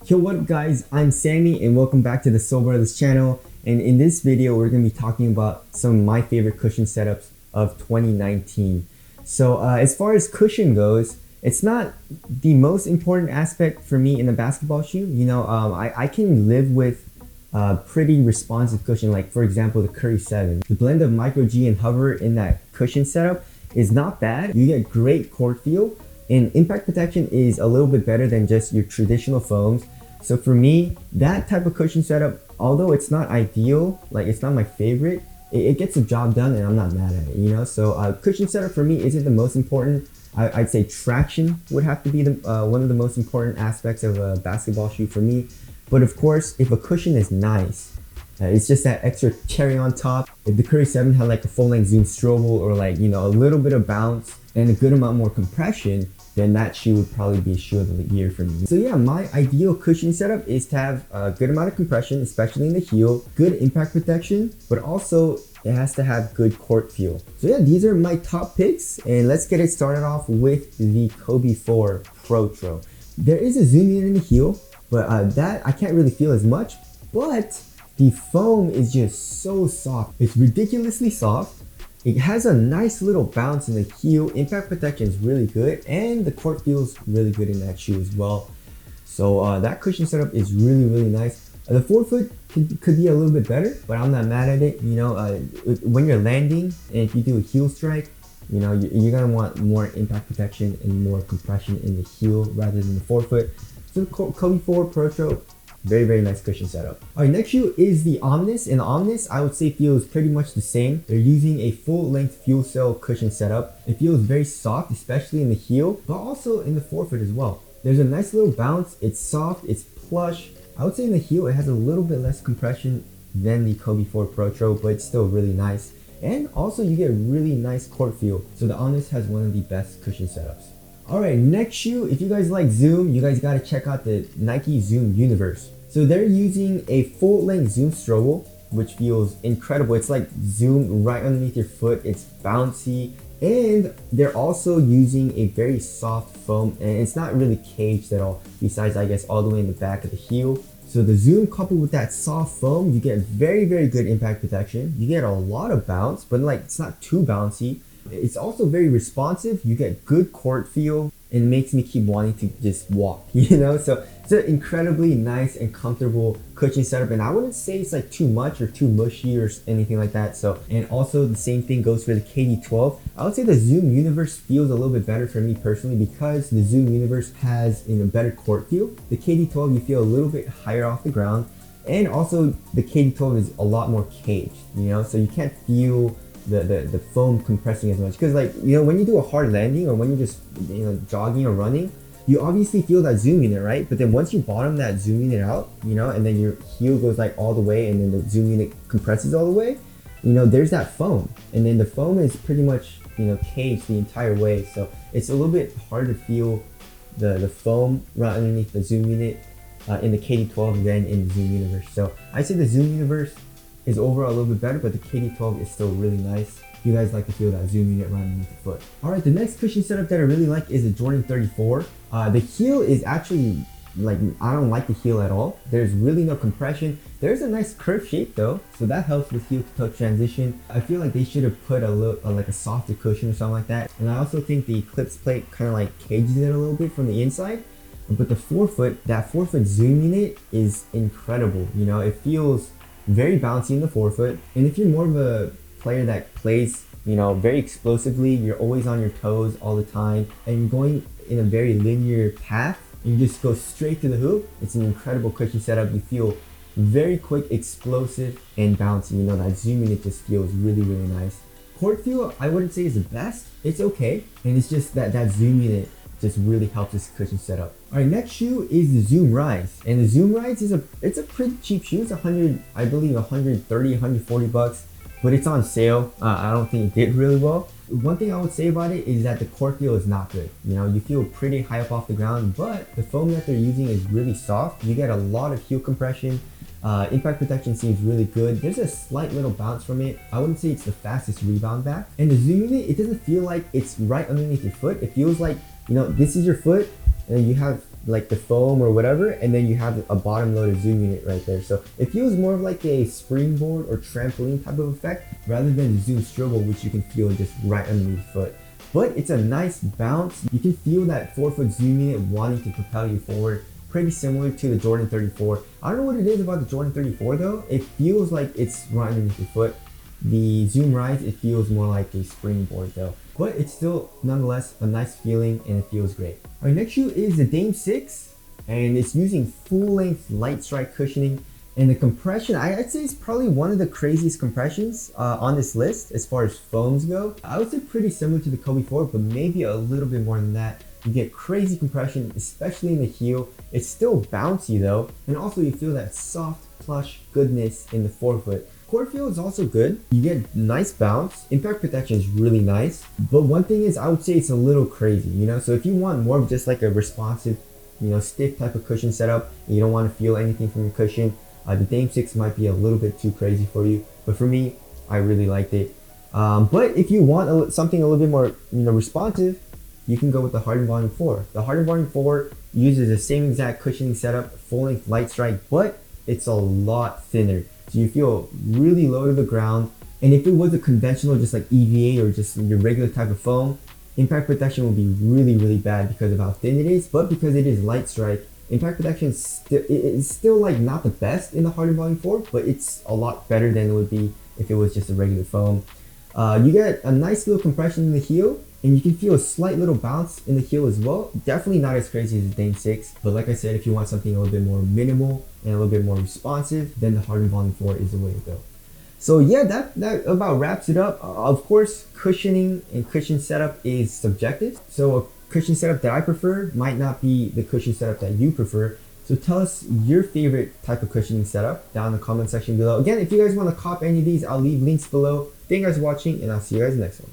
Yo, what up guys, I'm Sammy and welcome back to the Soul Brothers channel, and in this video we're going to be talking about some of my favorite cushion setups of 2019. So as far as cushion goes, it's not the most important aspect for me in a basketball shoe. I can live with pretty responsive cushion, like for example the Curry 7. The blend of micro G and hover in that cushion setup is not bad. You get great court feel, and impact protection is a little bit better than just your traditional foams. So for me, that type of cushion setup, although it's not ideal, like it's not my favorite, it gets the job done and I'm not mad at it, So cushion setup for me isn't the most important. I'd say traction would have to be one of the most important aspects of a basketball shoe for me. But of course, if a cushion is nice, it's just that extra cherry on top. If the Curry 7 had like a full-length zoom strobe or like, a little bit of bounce and a good amount more compression, then that shoe would probably be a shoe of the year for me. So yeah, my ideal cushion setup is to have a good amount of compression, especially in the heel, good impact protection, but also it has to have good court feel. So yeah, these are my top picks, and let's get it started off with the Kobe 4 ProTRO. There is a zoom unit in the heel, but that I can't really feel as much, but the foam is just so soft. It's ridiculously soft. It has a nice little bounce in the heel. Impact protection is really good, and the court feels really good in that shoe as well. So that cushion setup is really nice. The forefoot could be a little bit better, but I'm not mad at it. When you're landing and if you do a heel strike, you're gonna want more impact protection and more compression in the heel rather than the forefoot. So the Kobe 4 ProTRO, very nice cushion setup. Alright, next shoe is the Omnis, and the Omnis I would say feels pretty much the same. They're using a full-length fuel cell cushion setup. It feels very soft, especially in the heel, but also in the forefoot as well. There's a nice little bounce. It's soft, it's plush. I would say in the heel it has a little bit less compression than the Kobe 4 ProTRO, but it's still really nice. And also you get really nice court feel. So the Omnis has one of the best cushion setups. Alright, next shoe, if you guys like Zoom, you guys gotta check out the Nike Zoom Universe. So they're using a full-length zoom strobe, which feels incredible. It's like zoom right underneath your foot. It's bouncy, and they're also using a very soft foam, and it's not really caged at all, besides I guess all the way in the back of the heel. So the zoom coupled with that soft foam, you get very good impact protection. You get a lot of bounce, but like it's not too bouncy. It's also very responsive. You get good court feel, and it makes me keep wanting to just walk, So it's an incredibly nice and comfortable cushion setup, and I wouldn't say it's like too much or too mushy or anything like that. So, and also the same thing goes for the KD12. I would say the Zoom Universe feels a little bit better for me personally because the Zoom Universe has a better court feel. The KD12 you feel a little bit higher off the ground, and also the KD12 is a lot more caged, so you can't feel the foam compressing as much, because when you do a hard landing or when you're just jogging or running, you obviously feel that zoom unit, right? But then once you bottom that zoom unit out, and then your heel goes like all the way, and then the zoom unit compresses all the way, there's that foam, and then the foam is pretty much caged the entire way, so it's a little bit hard to feel the foam right underneath the zoom unit in the KD12 than in the Zoom Universe. So I say the Zoom Universe is overall a little bit better, but the KD12 is still really nice. You guys like to feel that zoom unit right underneath the foot. Alright, the next cushion setup that I really like is the Jordan 34. The heel is actually, I don't like the heel at all. There's really no compression. There's a nice curved shape though, so that helps with heel to toe transition. I feel like they should have put like a softer cushion or something like that. And I also think the Eclipse plate kind of cages it a little bit from the inside. But the forefoot, that forefoot zoom unit is incredible. It feels very bouncy in the forefoot, and if you're more of a player that plays very explosively, you're always on your toes all the time, and you're going in a very linear path, and you just go straight to the hoop, it's an incredible cushion setup. You feel very quick, explosive, and bouncy. That zoom unit just feels really nice. Court feel I wouldn't say is the best. It's okay, and it's just that zoom unit just really helps this cushion setup. Alright, next shoe is the Zoom Rise, and the Zoom Rise is it's a pretty cheap shoe. It's I believe 130, 140 bucks, but it's on sale. I don't think it did really well. One thing I would say about it is that the court feel is not good. You feel pretty high up off the ground, but the foam that they're using is really soft. You get a lot of heel compression. Impact protection seems really good. There's a slight little bounce from it. I wouldn't say it's the fastest rebound back. And the zoom unit, it doesn't feel like it's right underneath your foot. It feels like, this is your foot, and you have like the foam or whatever, and then you have a bottom loaded zoom unit right there. So it feels more of like a springboard or trampoline type of effect rather than the zoom strobel, which you can feel just right underneath the foot. But it's a nice bounce. You can feel that 4-foot zoom unit wanting to propel you forward, pretty similar to the Jordan 34. I don't know what it is about the Jordan 34 though. It feels like it's right underneath your foot. The zoom rise, it feels more like a springboard though. But it's still nonetheless a nice feeling and it feels great. Our next shoe is the Dame 6, and it's using full length light strike cushioning. And the compression, I'd say it's probably one of the craziest compressions on this list as far as foams go. I would say pretty similar to the Kobe 4, but maybe a little bit more than that. You get crazy compression, especially in the heel. It's still bouncy though, and also you feel that soft, plush goodness in the forefoot. Core feel is also good. You get nice bounce. Impact protection is really nice. But one thing is, I would say it's a little crazy, you know? So if you want more of just like a responsive, you know, stiff type of cushion setup, and you don't want to feel anything from your cushion, the Dame 6 might be a little bit too crazy for you. But for me, I really liked it. But if you want something a little bit more, you know, responsive, you can go with the Harden Volume 4. The Harden Volume 4 uses the same exact cushioning setup, full length light strike, but it's a lot thinner. So you feel really low to the ground. And if it was a conventional, just like EVA or just your regular type of foam, impact protection will be really, really bad because of how thin it is. But because it is light strike, impact protection is still like not the best in the Harden Volume 4, but it's a lot better than it would be if it was just a regular foam. You get a nice little compression in the heel, and you can feel a slight little bounce in the heel as well. Definitely not as crazy as the Dame 6, but like I said, if you want something a little bit more minimal and a little bit more responsive, then the Harden Volume 4 is the way to go. So yeah, that about wraps it up. Of course, cushioning and cushion setup is subjective. So a cushion setup that I prefer might not be the cushion setup that you prefer. So tell us your favorite type of cushioning setup down in the comment section below. Again, if you guys want to cop any of these, I'll leave links below. Thank you guys for watching, and I'll see you guys next one.